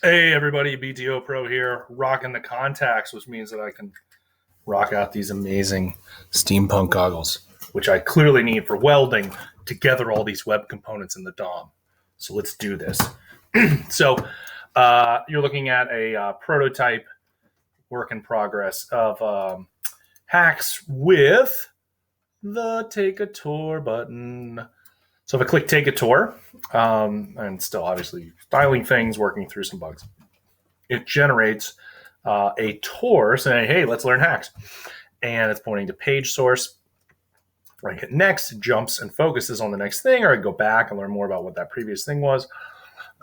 Hey everybody, BTO Pro here, rocking the contacts, which means that I can rock out these amazing steampunk goggles, which I clearly need for welding together all these web components in the DOM. So let's do this. So you're looking at a prototype work in progress of hacks with the Take a Tour button. So if I click Take a Tour, and still obviously styling things, working through some bugs, it generates a tour saying, hey, let's learn hacks. And it's pointing to page source. When I hit next, it jumps and focuses on the next thing, or I go back and learn more about what that previous thing was.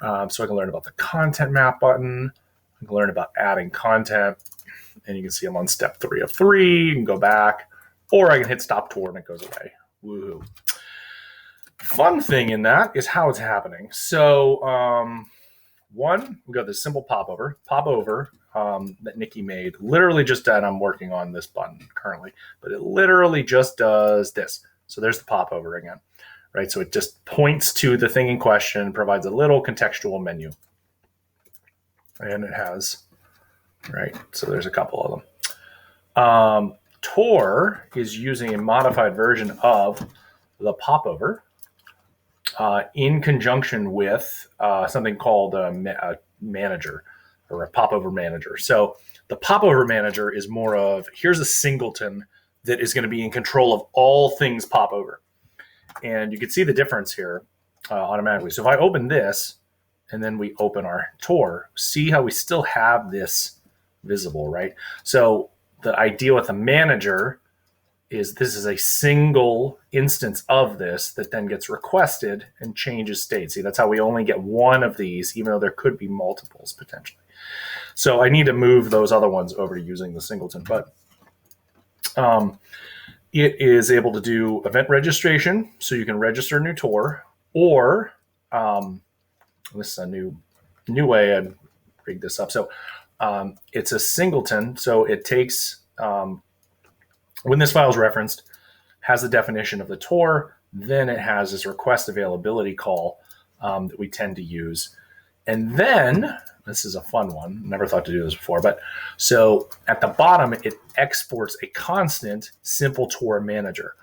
So I can learn about the content map button. I can learn about adding content. And you can see I'm on step 3 of 3. You can go back, or I can hit stop tour and it goes away. Woohoo. Fun thing in that is how it's happening. So one, we got this simple popover that Nikki made. Literally just, and I'm working on this button currently, but it literally just does this. So there's the popover again, right? So it just points to the thing in question, provides a little contextual menu. And it has, right? So there's a couple of them. Tor is using a modified version of the popover in conjunction with something called a manager or a popover manager. So the popover manager is more of, here's a singleton that is going to be in control of all things popover. And you can see the difference here automatically. So if I open this and then we open our Tor, see how we still have this visible, right? So the idea with a manager is this is a single instance of this that then gets requested and changes state. See, that's how we only get one of these, even though there could be multiples potentially. So I need to move those other ones over to using the singleton, but it is able to do event registration, so you can register a new Tor, or this is a new way I'd rig this up. So it's a singleton, so it takes when this file is referenced, has the definition of the Tor, then it has this request availability call that we tend to use. And then, this is a fun one, never thought to do this before, but so at the bottom, it exports a constant simple Tor manager,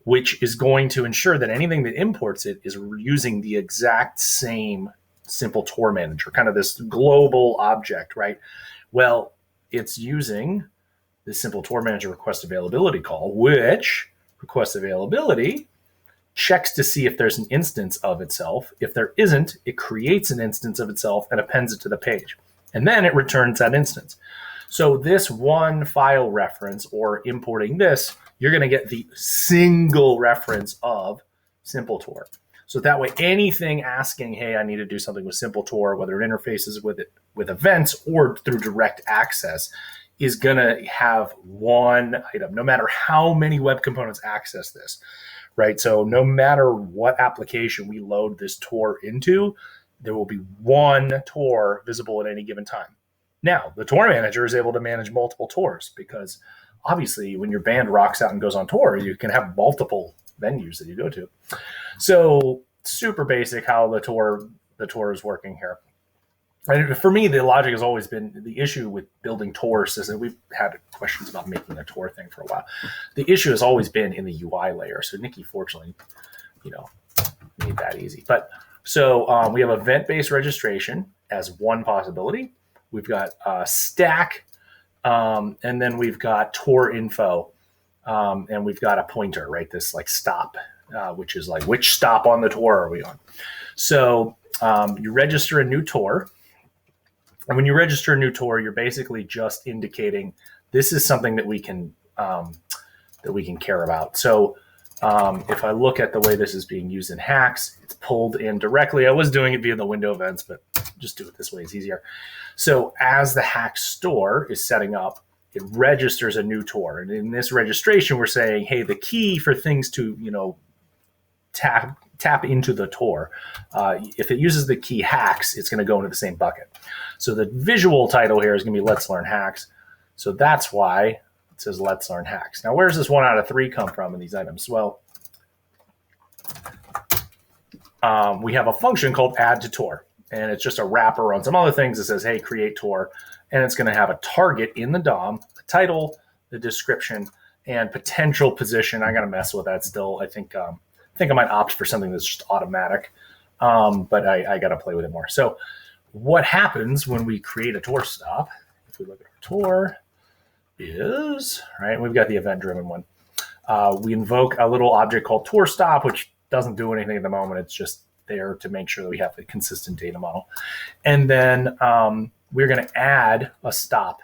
which is going to ensure that anything that imports it is using the exact same simple Tor manager, kind of this global object, right? Well, it's using the simple Tor manager request availability call, which request availability checks to see if there's an instance of itself. If there isn't, it creates an instance of itself and appends it to the page. And then it returns that instance. So this one file reference or importing this, you're going to get the single reference of simple Tor. So that way, anything asking, hey, I need to do something with simple Tor, whether it interfaces with it with events or through direct access, is going to have one item, no matter how many web components access this, right? So no matter what application we load this Tor into, there will be one Tor visible at any given time. Now, the Tor manager is able to manage multiple Tors because obviously when your band rocks out and goes on tour, you can have multiple venues that you go to. So super basic how the Tor is working here. And for me, the logic has always been the issue with building Tors is that we've had questions about making a Tor thing for a while. The issue has always been in the UI layer. So Nikki, fortunately, made that easy. But so we have event-based registration as one possibility. We've got stack, and then we've got Tor info, and we've got a pointer, right? This like stop, which is like which stop on the Tor are we on? So you register a new Tor. And when you register a new Tor, you're basically just indicating this is something that we can care about. So if I look at the way this is being used in hacks, it's pulled in directly. I was doing it via the window events, but just do it this way. It's easier. So as the hack store is setting up, it registers a new Tor. And in this registration, we're saying, hey, the key for things to, tap into the Tor. If it uses the key hacks, it's going to go into the same bucket. So the visual title here is going to be Let's Learn Hacks. So that's why it says Let's Learn Hacks. Now, where's this 1 out of 3 come from in these items? Well, we have a function called add to Tor. and it's just a wrapper on some other things that says, hey, create tour. And it's going to have a target in the DOM, the title, the description, and potential position. I got to mess with that still. I think I might opt for something that's just automatic, but I got to play with it more. So what happens when we create a tour stop, if we look at our tour, is, right, we've got the event-driven one. We invoke a little object called tour stop, which doesn't do anything at the moment. It's just there to make sure that we have a consistent data model. And then we're going to add a stop.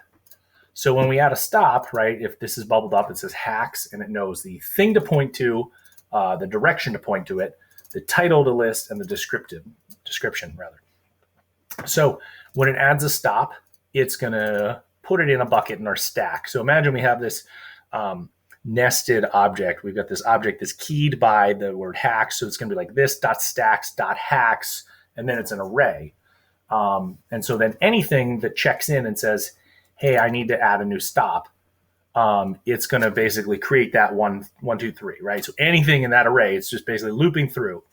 So when we add a stop, right, if this is bubbled up, it says hacks, and it knows the thing to point to, the direction to point to it, the title to list, and the description rather. So when it adds a stop, it's going to put it in a bucket in our stack. So imagine we have this nested object. We've got this object that's keyed by the word hacks. So it's going to be like this.stacks.hacks, and then it's an array. And so then anything that checks in and says, hey, I need to add a new stop, it's going to basically create that 1, 2, 3, right? So anything in that array, it's just basically looping through.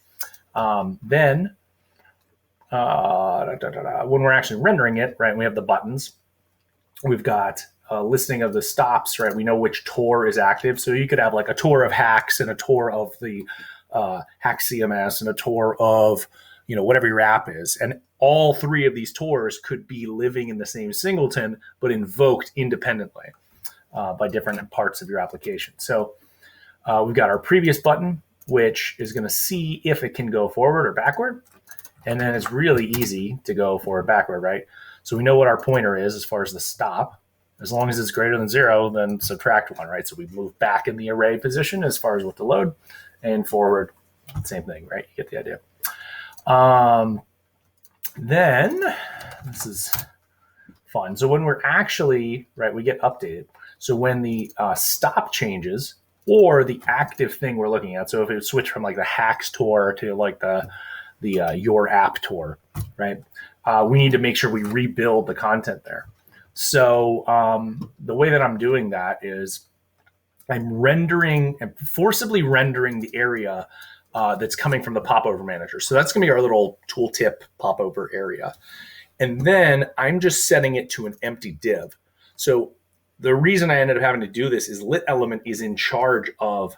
Then when we're actually rendering it, right, we have the buttons. We've got a listing of the stops, right? We know which tour is active. So you could have like a tour of hacks and a tour of the hack CMS and a tour of, whatever your app is. And all three of these tours could be living in the same singleton, but invoked independently by different parts of your application. So we've got our previous button, which is going to see if it can go forward or backward. And then it's really easy to go forward, backward, right? So we know what our pointer is as far as the stop. As long as it's greater than 0, then subtract 1, right? So we move back in the array position as far as what to load, and forward, same thing, right? You get the idea. Then, this is fun. So when we're actually, right, we get updated. So when the stop changes, or the active thing we're looking at, so if it switched from like the hacks tour to like the your app tour, right? We need to make sure we rebuild the content there. So the way that I'm doing that is I'm forcibly rendering the area that's coming from the popover manager. So that's going to be our little tooltip popover area. And then I'm just setting it to an empty div. So the reason I ended up having to do this is lit element is in charge of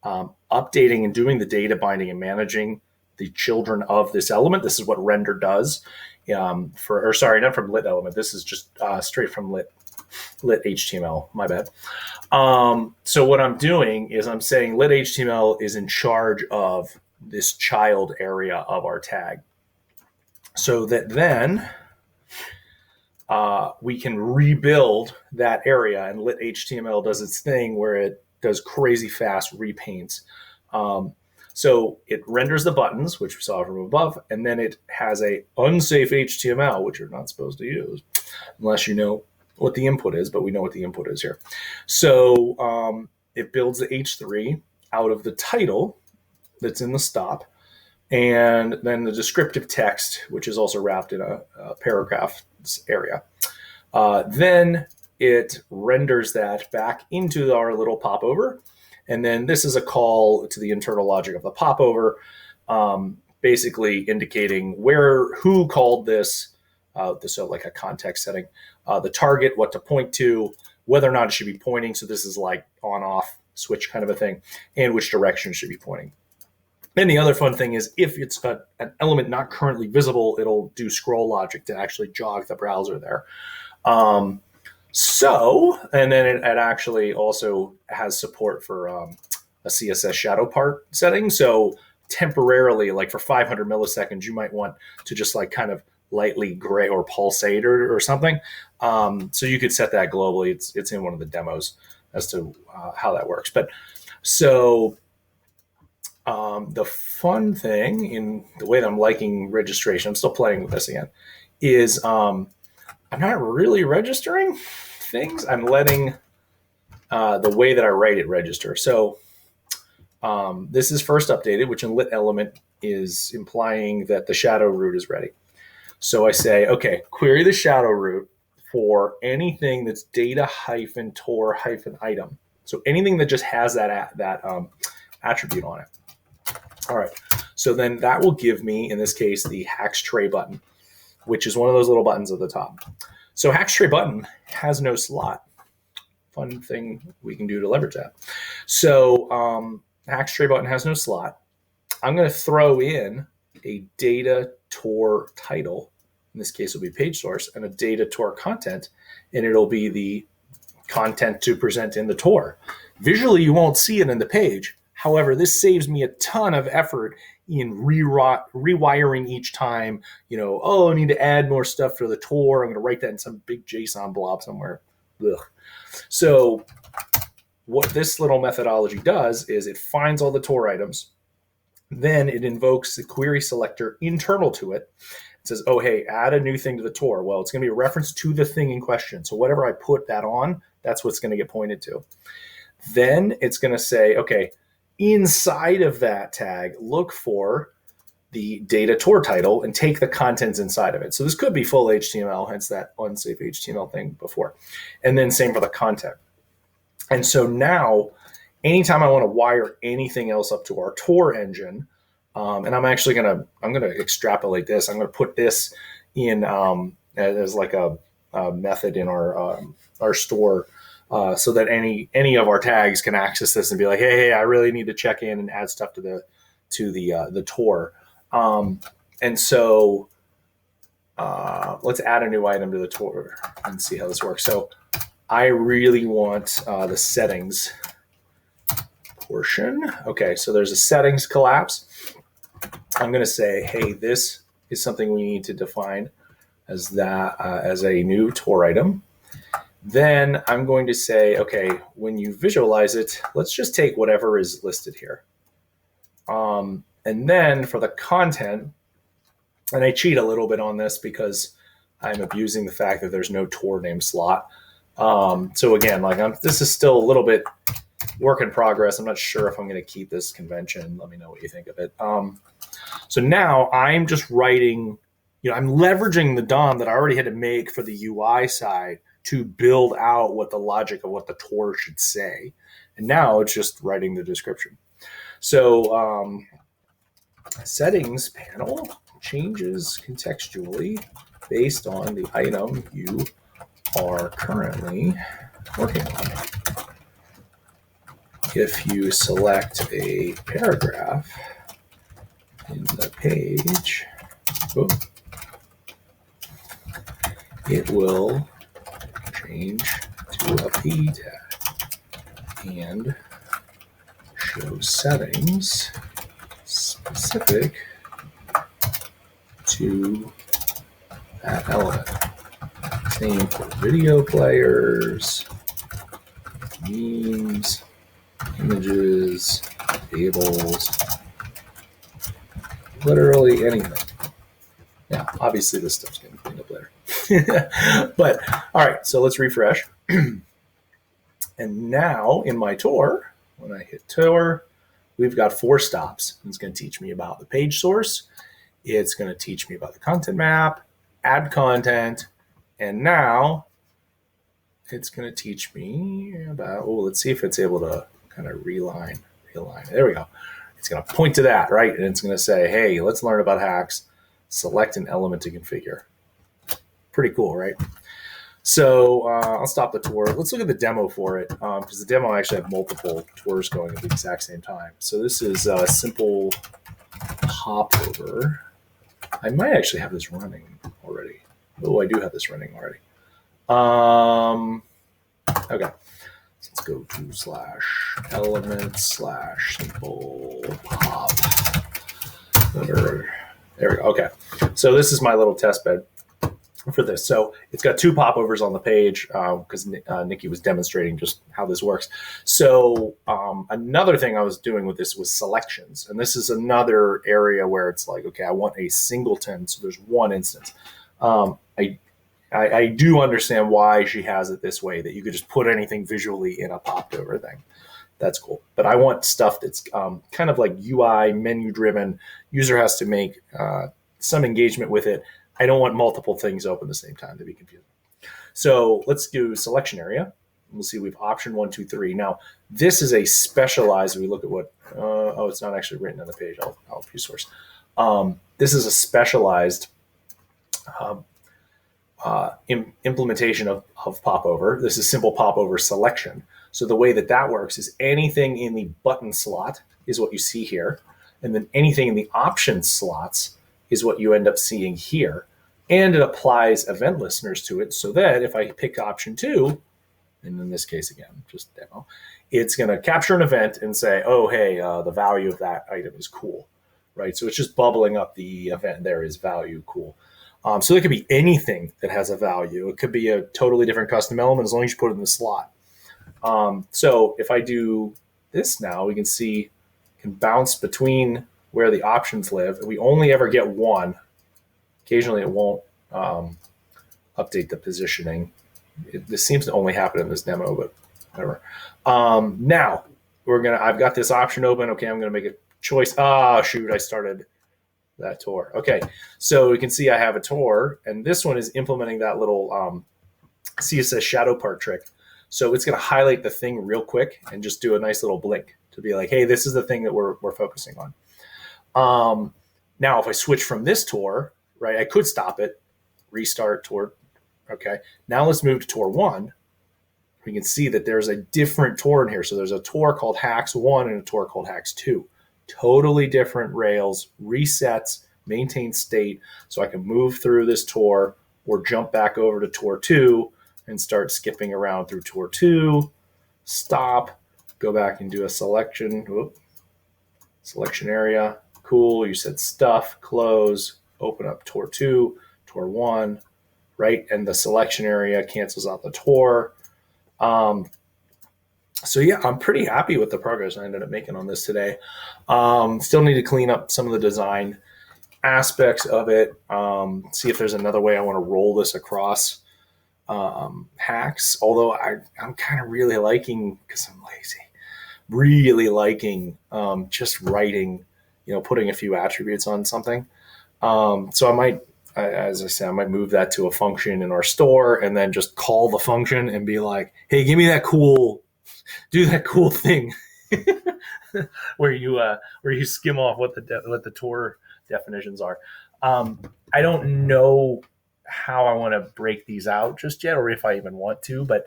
updating and doing the data binding and managing the children of this element. This is what render does. Not from lit element. This is just straight from lit HTML. My bad. So what I'm doing is I'm saying lit HTML is in charge of this child area of our tag, so that then we can rebuild that area, and lit HTML does its thing where it does crazy fast repaints. So it renders the buttons, which we saw from above, and then it has a unsafe HTML, which you're not supposed to use unless you know what the input is, but we know what the input is here. So it builds the H3 out of the title that's in the stop, and then the descriptive text, which is also wrapped in a paragraph area. Then it renders that back into our little popover. And then this is a call to the internal logic of the popover, basically indicating who called this, so like a context setting, the target, what to point to, whether or not it should be pointing. So this is like on-off switch kind of a thing, and which direction it should be pointing. And the other fun thing is if it's an element not currently visible, it'll do scroll logic to actually jog the browser there. And then it actually also has support for a CSS shadow part setting. So temporarily, like for 500 milliseconds, you might want to just like kind of lightly gray or pulsate or something. So you could set that globally. It's in one of the demos as to how that works. But so the fun thing in the way that I'm liking registration, I'm still playing with this again, is I'm not really registering things. I'm letting the way that I write it register. So this is first updated, which in lit element is implying that the shadowRoot is ready. So I say, okay, query the shadowRoot for anything that's data-tor-item. So anything that just has that attribute on it. All right. So then that will give me, in this case, the hacks tray button. which is one of those little buttons at the top. So Hack's tray button has no slot. Fun thing we can do to leverage that. So Hack's tray button has no slot. I'm going to throw in a data tour title. In this case, it'll be page source, and a data tour content, and it'll be the content to present in the tour. Visually, you won't see it in the page. However, this saves me a ton of effort in rewiring each time. I need to add more stuff for the tour. I'm going to write that in some big JSON blob somewhere. Ugh. So what this little methodology does is it finds all the tour items. Then it invokes the query selector internal to it. It says, oh, hey, add a new thing to the tour. Well, it's going to be a reference to the thing in question. So whatever I put that on, that's what's going to get pointed to. Then it's going to say, okay, inside of that tag, look for the data tour title and take the contents inside of it. So this could be full HTML, hence that unsafe HTML thing before. And then same for the content. And so now, anytime I want to wire anything else up to our tour engine, and I'm actually going to extrapolate this. I'm going to put this in as like a method in our store, so that any of our tags can access this and be like, hey, I really need to check in and add stuff to the tour. And so let's add a new item to the tour and see how this works. So I really want the settings portion. Okay, so there's a settings collapse. I'm going to say, hey, this is something we need to define as a new tour item. Then I'm going to say, okay, when you visualize it, let's just take whatever is listed here. And then for the content, and I cheat a little bit on this because I'm abusing the fact that there's no tour name slot. So again, this is still a little bit work in progress. I'm not sure if I'm going to keep this convention. Let me know what you think of it. So now I'm just writing, I'm leveraging the DOM that I already had to make for the UI side to build out what the logic of what the tour should say. And now it's just writing the description. So settings panel changes contextually based on the item you are currently working on. If you select a paragraph in the page, it will change to a P tag and show settings specific to that element. Same for video players, memes, images, tables, literally anything. Yeah, obviously this stuff's getting cleaned up later. But all right, so let's refresh. And now in my tour, when I hit tour, we've got 4 stops. It's going to teach me about the page source. It's going to teach me about the content map, add content, and now it's going to teach me about, let's see if it's able to kind of realign. There we go. It's going to point to that, right? And it's going to say, hey, let's learn about hacks. Select an element to configure. Pretty cool, right? So I'll stop the tour. Let's look at the demo for it, because the demo actually have multiple tours going at the exact same time. So this is a simple popover. I might actually have this running already. Oh, I do have this running already. Okay. So let's go to /element/simple pop. There we go. Okay. So this is my little test bed for this. So it's got 2 popovers on the page because Nikki was demonstrating just how this works. So another thing I was doing with this was selections. And this is another area where it's like, okay, I want a singleton. So there's one instance. I do understand why she has it this way, that you could just put anything visually in a popped over thing. That's cool. But I want stuff that's kind of like UI, menu driven. User has to make some engagement with it. I don't want multiple things open at the same time to be confusing. So let's do selection area. We'll see we have option 1, 2, 3. Now, this is a specialized, we look at what, it's not actually written on the page. I'll use source. This is a specialized implementation of popover. This is simple popover selection. So the way that works is anything in the button slot is what you see here. And then anything in the options slots is what you end up seeing here. And it applies event listeners to it so that if I pick option 2, and in this case, again, just demo, it's going to capture an event and say, oh, hey, the value of that item is cool, right? So it's just bubbling up the event there is value cool. So it could be anything that has a value. It could be a totally different custom element as long as you put it in the slot. So if I do this now, we can see can bounce between where the options live. We only ever get one. Occasionally it won't update the positioning. This seems to only happen in this demo, but whatever. Now I've got this option open. Okay, I'm gonna make a choice. Shoot, I started that tour. Okay, so we can see I have a tour, and this one is implementing that little CSS shadow part trick. So it's gonna highlight the thing real quick and just do a nice little blink to be like, hey, this is the thing that we're focusing on. Now, if I switch from this tour, right, I could stop it, restart tour. Okay, now let's move to tour 1. We can see that there's a different tour in here. So there's a tour called Hacks 1 and a tour called Hacks 2. Totally different rails, resets, maintain state. So I can move through this tour or jump back over to tour 2 and start skipping around through tour 2, stop, go back and do a selection. Whoop. Selection area. Cool. You said stuff, close, open up tour 2, tour 1, right? And the selection area cancels out the tour. So yeah, I'm pretty happy with the progress I ended up making on this today. Still need to clean up some of the design aspects of it. See if there's another way I want to roll this across hacks. Although I'm kind of really liking, because I'm lazy, really liking just writing, putting a few attributes on something. So I might, as I said, I might move that to a function in our store and then just call the function and be like, hey, give me that cool, do that cool thing where you skim off what the tour definitions are. I don't know how I want to break these out just yet, or if I even want to, but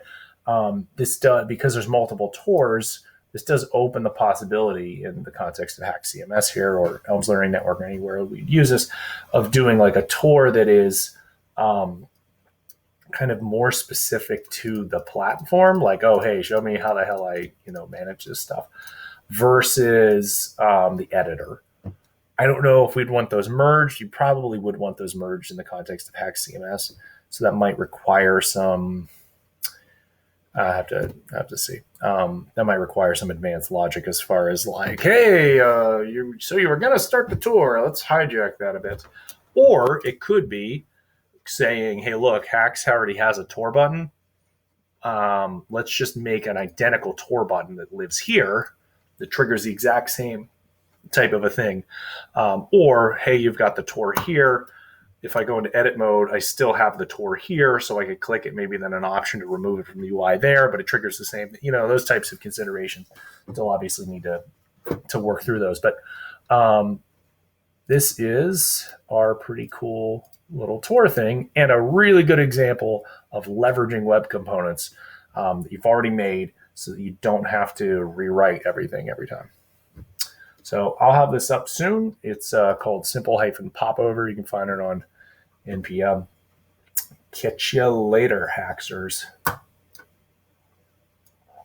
this does, because there's multiple tours, this does open the possibility in the context of Hack CMS here or Elms Learning Network or anywhere we'd use this, of doing like a tour that is kind of more specific to the platform. Like, oh, hey, show me how the hell I, manage this stuff versus the editor. I don't know if we'd want those merged. You probably would want those merged in the context of Hack CMS. So that might require some, I have to see. That might require some advanced logic as far as like, hey, you were going to start the tour. Let's hijack that a bit. Or it could be saying, hey, look, Hacks already has a tour button. Let's just make an identical tour button that lives here that triggers the exact same type of a thing. Or, hey, you've got the tour here. If I go into edit mode, I still have the tour here, so I could click it, maybe then an option to remove it from the UI there, but it triggers the same, those types of considerations. Still obviously need to work through those. But this is our pretty cool little tour thing and a really good example of leveraging web components that you've already made so that you don't have to rewrite everything every time. So I'll have this up soon. It's called Simple-Popover. You can find it on NPM. Catch you later, Hacksers.